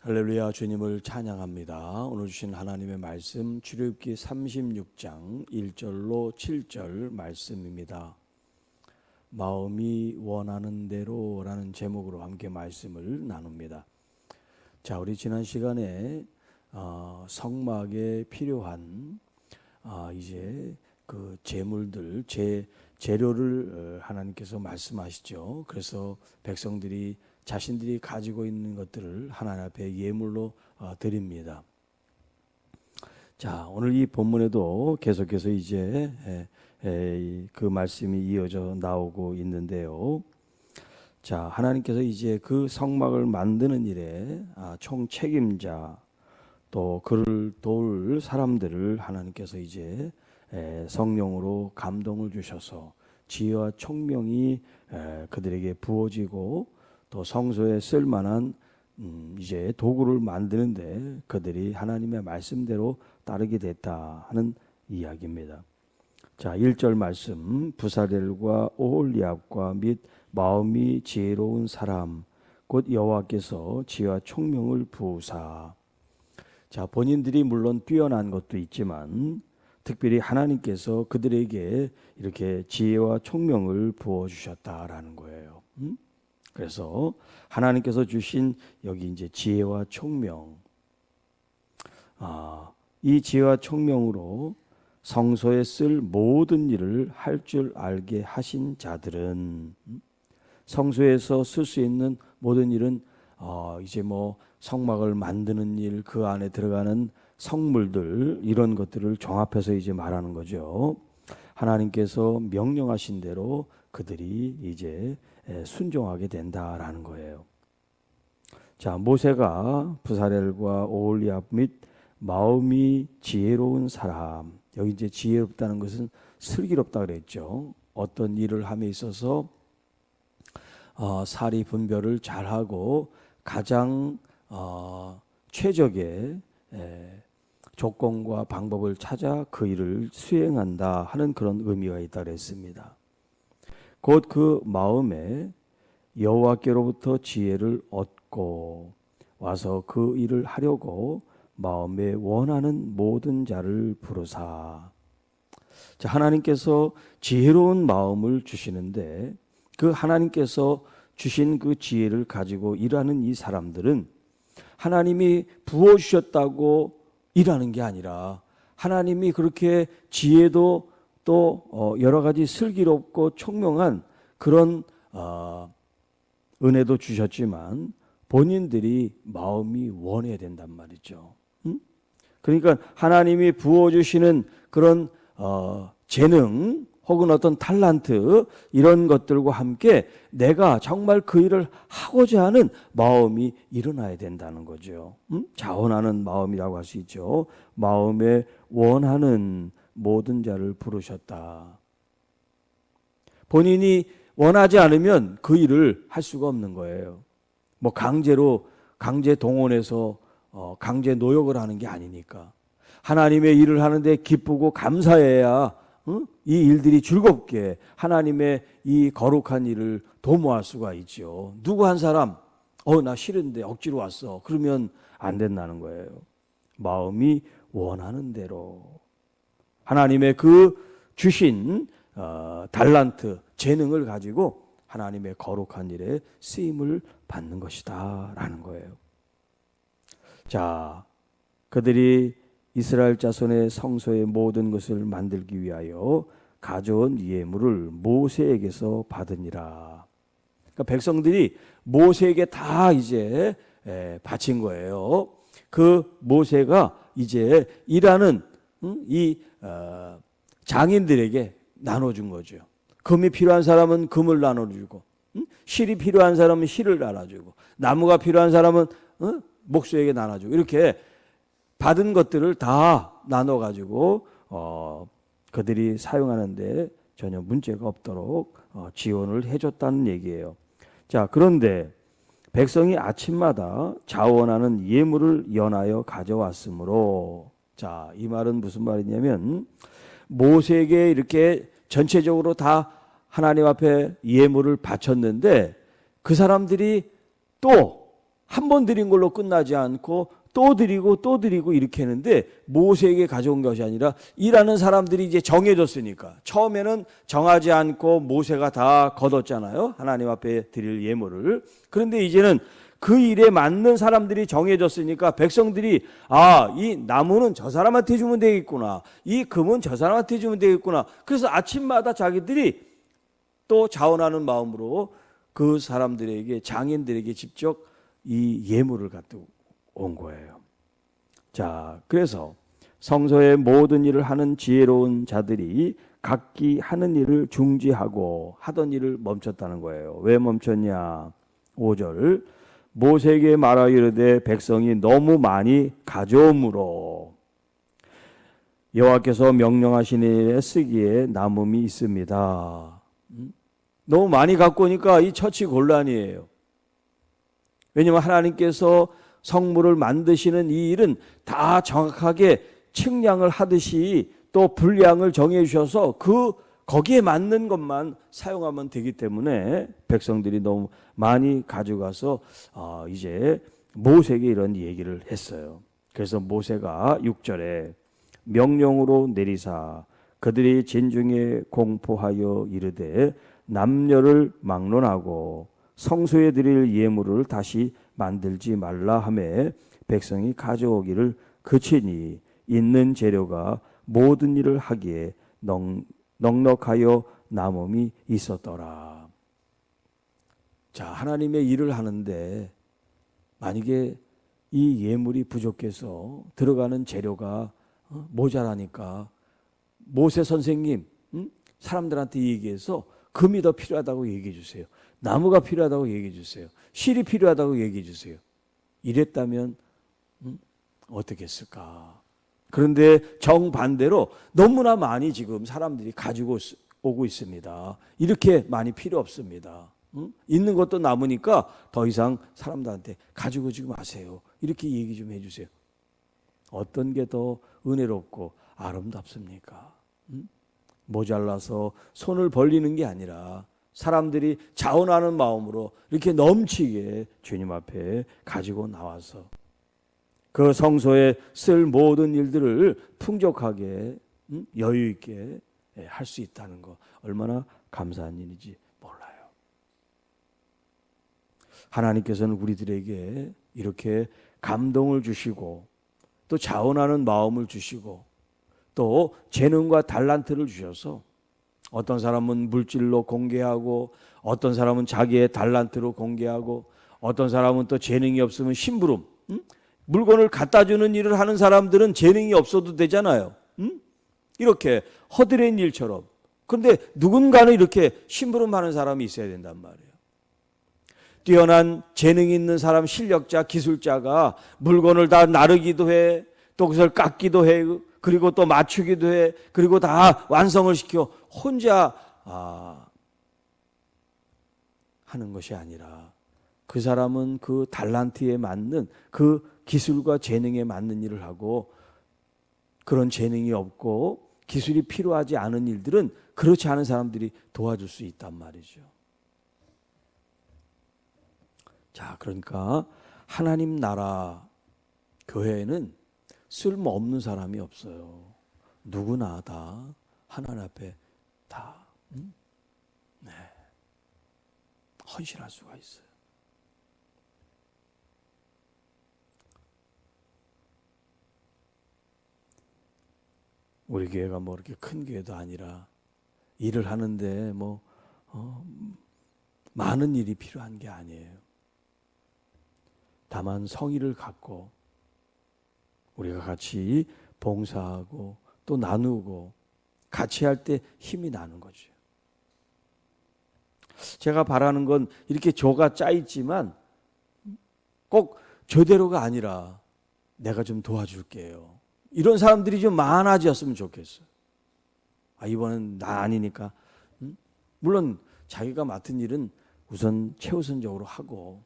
할렐루야, 주님을 찬양합니다. 오늘 주신 하나님의 말씀 출애굽기 36장 1절로 7절 말씀입니다. 마음이 원하는 대로라는 제목으로 함께 말씀을 나눕니다. 자, 우리 지난 시간에 성막에 필요한 이제 그 제물들, 재료를 하나님께서 말씀하시죠. 그래서 백성들이 자신들이 가지고 있는 것들을 하나님 앞에 예물로 드립니다. 자, 오늘 이 본문에도 계속해서 이제 그 말씀이 이어져 나오고 있는데요. 자, 하나님께서 이제 그 성막을 만드는 일에 총 책임자 또 그를 도울 사람들을 하나님께서 이제 성령으로 감동을 주셔서 지혜와 총명이 그들에게 부어지고 또 성소에 쓸만한 이제 도구를 만드는데 그들이 하나님의 말씀대로 따르게 됐다 하는 이야기입니다. 자, 1절 말씀, 부사렐과 오홀리압과 및 마음이 지혜로운 사람 곧 여호와께서 지혜와 총명을 부으사. 자, 본인들이 물론 뛰어난 것도 있지만 특별히 하나님께서 그들에게 이렇게 지혜와 총명을 부어주셨다라는 거예요. 그래서 하나님께서 주신 여기 이제 지혜와 총명, 이 지혜와 총명으로 성소에 쓸 모든 일을 할 줄 알게 하신 자들은 성소에서 쓸 수 있는 모든 일은 이제 뭐 성막을 만드는 일, 그 안에 들어가는 성물들 이런 것들을 종합해서 이제 말하는 거죠. 하나님께서 명령하신 대로 그들이 이제 순종하게 된다라는 거예요. 자, 모세가 부사렐과 오홀리압 및 마음이 지혜로운 사람, 여기 이제 지혜롭다는 것은 슬기롭다 그랬죠. 어떤 일을 함에 있어서 사리 분별을 잘하고 가장 최적의 조건과 방법을 찾아 그 일을 수행한다 하는 그런 의미가 있다 그랬습니다. 곧 그 마음에 여호와께로부터 지혜를 얻고 와서 그 일을 하려고 마음에 원하는 모든 자를 부르사. 자, 하나님께서 지혜로운 마음을 주시는데 그 하나님께서 주신 그 지혜를 가지고 일하는 이 사람들은 하나님이 부어주셨다고 일하는 게 아니라 하나님이 그렇게 지혜도 또 여러 가지 슬기롭고 총명한 그런 은혜도 주셨지만 본인들이 마음이 원해야 된단 말이죠. 그러니까 하나님이 부어주시는 그런 재능 혹은 어떤 탤런트 이런 것들과 함께 내가 정말 그 일을 하고자 하는 마음이 일어나야 된다는 거죠. 자원하는 마음이라고 할 수 있죠. 마음에 원하는 모든 자를 부르셨다. 본인이 원하지 않으면 그 일을 할 수가 없는 거예요. 뭐 강제 동원해서 강제 노역을 하는 게 아니니까. 하나님의 일을 하는데 기쁘고 감사해야 이 일들이 즐겁게 하나님의 이 거룩한 일을 도모할 수가 있죠. 누구 한 사람 나 싫은데 억지로 왔어. 그러면 안 된다는 거예요. 마음이 원하는 대로 하나님의 그 주신 탤런트, 재능을 가지고 하나님의 거룩한 일에 쓰임을 받는 것이다 라는 거예요. 자, 그들이 이스라엘 자손의 성소의 모든 것을 만들기 위하여 가져온 예물을 모세에게서 받으니라. 그러니까 백성들이 모세에게 다 이제 바친 거예요. 그 모세가 이제 일하는 이 장인들에게 나눠준 거죠. 금이 필요한 사람은 금을 나눠주고, 실이 필요한 사람은 실을 나눠주고, 나무가 필요한 사람은 목수에게 나눠주고, 이렇게 받은 것들을 다 나눠가지고 그들이 사용하는데 전혀 문제가 없도록 지원을 해줬다는 얘기예요. 자, 그런데 백성이 아침마다 자원하는 예물을 연하여 가져왔으므로, 자, 이 말은 무슨 말이냐면 모세에게 이렇게 전체적으로 다 하나님 앞에 예물을 바쳤는데 그 사람들이 또 한 번 드린 걸로 끝나지 않고 또 드리고 또 드리고 이렇게 했는데, 모세에게 가져온 것이 아니라 일하는 사람들이 이제 정해졌으니까, 처음에는 정하지 않고 모세가 다 거뒀잖아요, 하나님 앞에 드릴 예물을. 그런데 이제는 그 일에 맞는 사람들이 정해졌으니까 백성들이 이 나무는 저 사람한테 주면 되겠구나, 이 금은 저 사람한테 주면 되겠구나. 그래서 아침마다 자기들이 또 자원하는 마음으로 그 사람들에게, 장인들에게 직접 이 예물을 갖고 온 거예요. 자, 그래서 성소의 모든 일을 하는 지혜로운 자들이 각기 하는 일을 중지하고 하던 일을 멈췄다는 거예요. 왜 멈췄냐? 5절, 모세에게 말하여 이르되 백성이 너무 많이 가져옴으로 여호와께서 명령하신 일에 쓰기에 남음이 있습니다. 너무 많이 갖고 오니까 이 처치 곤란이에요. 왜냐하면 하나님께서 성물을 만드시는 이 일은 다 정확하게 측량을 하듯이 또 분량을 정해 주셔서 거기에 맞는 것만 사용하면 되기 때문에 백성들이 너무 많이 가져가서 이제 모세에게 이런 얘기를 했어요. 그래서 모세가 6절에 명령으로 내리사 그들이 진중에 공포하여 이르되 남녀를 막론하고 성소에 드릴 예물을 다시 만들지 말라 하매 백성이 가져오기를 그치니 있는 재료가 모든 일을 하기에 넉넉하여 남음이 있었더라. 자, 하나님의 일을 하는데 만약에 이 예물이 부족해서 들어가는 재료가 모자라니까 모세 선생님, 사람들한테 얘기해서 금이 더 필요하다고 얘기해 주세요. 나무가 필요하다고 얘기해 주세요. 실이 필요하다고 얘기해 주세요. 이랬다면 어떻게 했을까? 그런데 정반대로 너무나 많이 지금 사람들이 가지고 오고 있습니다. 이렇게 많이 필요 없습니다. 있는 것도 남으니까 더 이상 사람들한테 가지고 오지 마세요. 이렇게 얘기 좀 해주세요. 어떤 게 더 은혜롭고 아름답습니까? 모자라서 손을 벌리는 게 아니라 사람들이 자원하는 마음으로 이렇게 넘치게 주님 앞에 가지고 나와서 그 성소에 쓸 모든 일들을 풍족하게 여유 있게 할 수 있다는 거 얼마나 감사한 일인지 몰라요. 하나님께서는 우리들에게 이렇게 감동을 주시고 또 자원하는 마음을 주시고 또 재능과 달란트를 주셔서 어떤 사람은 물질로 공개하고 어떤 사람은 자기의 달란트로 공개하고 어떤 사람은 또 재능이 없으면 심부름, 물건을 갖다 주는 일을 하는 사람들은 재능이 없어도 되잖아요. 이렇게 허드렛 일처럼. 그런데 누군가는 이렇게 심부름하는 사람이 있어야 된단 말이에요. 뛰어난 재능 있는 사람, 실력자, 기술자가 물건을 다 나르기도 해, 또 그것을 깎기도 해, 그리고 또 맞추기도 해, 그리고 다 완성을 시켜 혼자 하는 것이 아니라 그 사람은 그 달란트에 맞는 그 기술과 재능에 맞는 일을 하고 그런 재능이 없고 기술이 필요하지 않은 일들은 그렇지 않은 사람들이 도와줄 수 있단 말이죠. 자, 그러니까 하나님 나라 교회에는 쓸모없는 사람이 없어요. 누구나 다 하나님 앞에 다 헌신할 수가 있어요. 우리 교회가 뭐 이렇게 큰 교회도 아니라 일을 하는데 많은 일이 필요한 게 아니에요. 다만 성의를 갖고 우리가 같이 봉사하고 또 나누고 같이 할 때 힘이 나는 거죠. 제가 바라는 건 이렇게 조가 짜 있지만 꼭 저대로가 아니라 내가 좀 도와줄게요. 이런 사람들이 좀 많아졌으면 좋겠어요. 이번엔 나 아니니까. 물론 자기가 맡은 일은 우선 최우선적으로 하고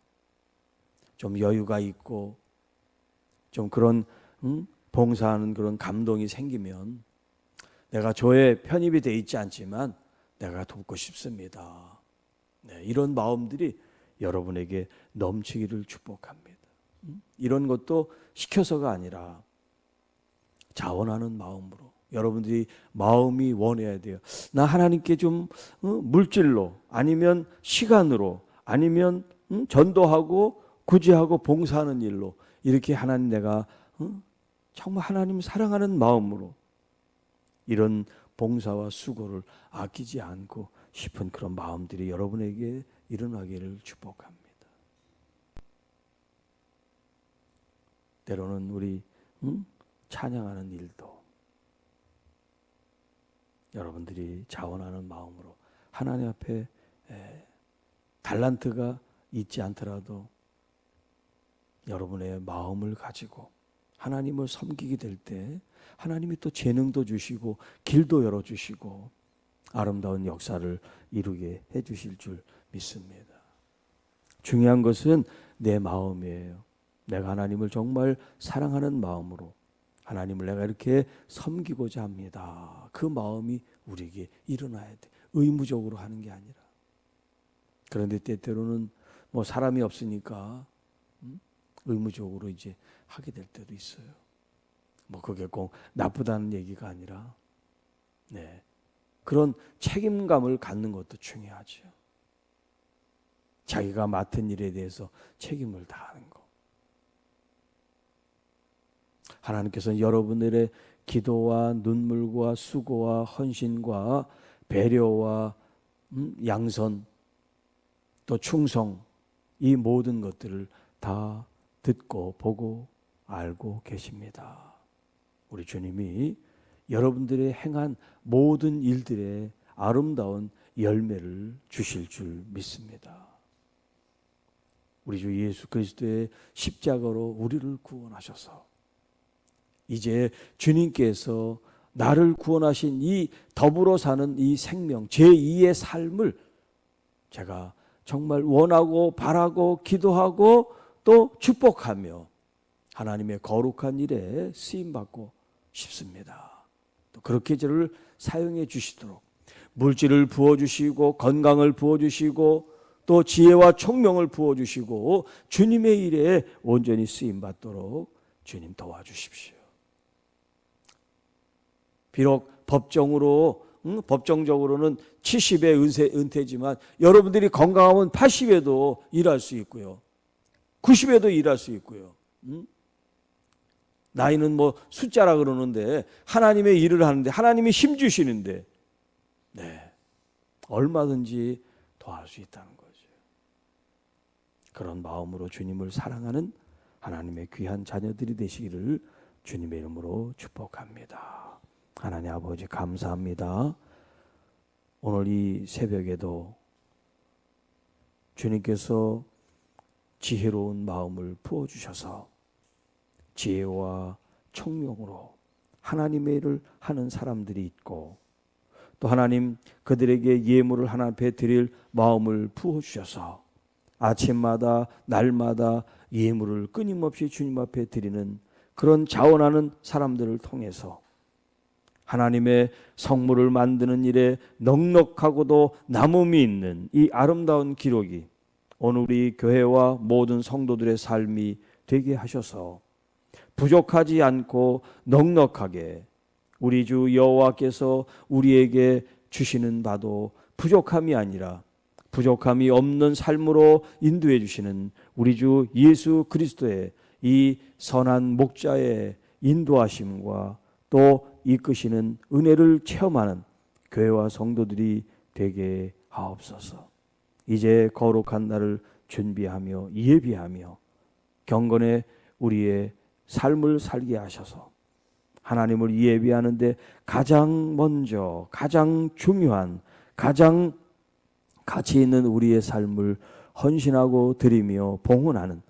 좀 여유가 있고 좀 그런 봉사하는 그런 감동이 생기면 내가 조에 편입이 돼 있지 않지만 내가 돕고 싶습니다. 이런 마음들이 여러분에게 넘치기를 축복합니다. 이런 것도 시켜서가 아니라 자원하는 마음으로 여러분들이 마음이 원해야 돼요. 나 하나님께 좀 물질로 아니면 시간으로 아니면 전도하고 구제하고 봉사하는 일로 이렇게 하나님 내가 정말 하나님 사랑하는 마음으로 이런 봉사와 수고를 아끼지 않고 싶은 그런 마음들이 여러분에게 일어나기를 축복합니다. 때로는 우리 찬양하는 일도 여러분들이 자원하는 마음으로 하나님 앞에 달란트가 있지 않더라도 여러분의 마음을 가지고 하나님을 섬기게 될 때 하나님이 또 재능도 주시고 길도 열어주시고 아름다운 역사를 이루게 해주실 줄 믿습니다. 중요한 것은 내 마음이에요. 내가 하나님을 정말 사랑하는 마음으로 하나님을 내가 이렇게 섬기고자 합니다. 그 마음이 우리에게 일어나야 돼. 의무적으로 하는 게 아니라. 그런데 때때로는 뭐 사람이 없으니까 의무적으로 이제 하게 될 때도 있어요. 뭐 그게 꼭 나쁘다는 얘기가 아니라 그런 책임감을 갖는 것도 중요하죠. 자기가 맡은 일에 대해서 책임을 다하는 것. 하나님께서는 여러분들의 기도와 눈물과 수고와 헌신과 배려와 양선 또 충성 이 모든 것들을 다 듣고 보고 알고 계십니다. 우리 주님이 여러분들의 행한 모든 일들의 아름다운 열매를 주실 줄 믿습니다. 우리 주 예수 그리스도의 십자가로 우리를 구원하셔서 이제 주님께서 나를 구원하신 이 더불어 사는 이 생명 제2의 삶을 제가 정말 원하고 바라고 기도하고 또 축복하며 하나님의 거룩한 일에 쓰임받고 싶습니다. 또 그렇게 저를 사용해 주시도록 물질을 부어주시고 건강을 부어주시고 또 지혜와 총명을 부어주시고 주님의 일에 온전히 쓰임받도록 주님 도와주십시오. 비록 법정적으로는 70의 은퇴지만 여러분들이 건강하면 80에도 일할 수 있고요. 90에도 일할 수 있고요. 나이는 뭐 숫자라 그러는데 하나님의 일을 하는데 하나님이 힘 주시는데 얼마든지 더 할 수 있다는 거죠. 그런 마음으로 주님을 사랑하는 하나님의 귀한 자녀들이 되시기를 주님의 이름으로 축복합니다. 하나님 아버지 감사합니다. 오늘 이 새벽에도 주님께서 지혜로운 마음을 부어주셔서 지혜와 총명으로 하나님의 일을 하는 사람들이 있고 또 하나님 그들에게 예물을 하나님 앞에 드릴 마음을 부어주셔서 아침마다 날마다 예물을 끊임없이 주님 앞에 드리는 그런 자원하는 사람들을 통해서 하나님의 성물을 만드는 일에 넉넉하고도 남음이 있는 이 아름다운 기록이 오늘 우리 교회와 모든 성도들의 삶이 되게 하셔서 부족하지 않고 넉넉하게 우리 주 여호와께서 우리에게 주시는 바도 부족함이 아니라 부족함이 없는 삶으로 인도해 주시는 우리 주 예수 그리스도의 이 선한 목자의 인도하심과 또 이끄시는 은혜를 체험하는 교회와 성도들이 되게 하옵소서. 이제 거룩한 날을 준비하며 예비하며 경건의 우리의 삶을 살게 하셔서 하나님을 예비하는데 가장 먼저 가장 중요한 가장 가치 있는 우리의 삶을 헌신하고 드리며 봉헌하는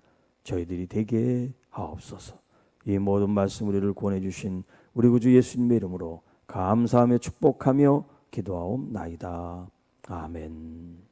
저희들이 되게 하옵소서. 이 모든 말씀 우리를 구원해 주신 우리 구주 예수님의 이름으로 감사하며 축복하며 기도하옵나이다. 아멘.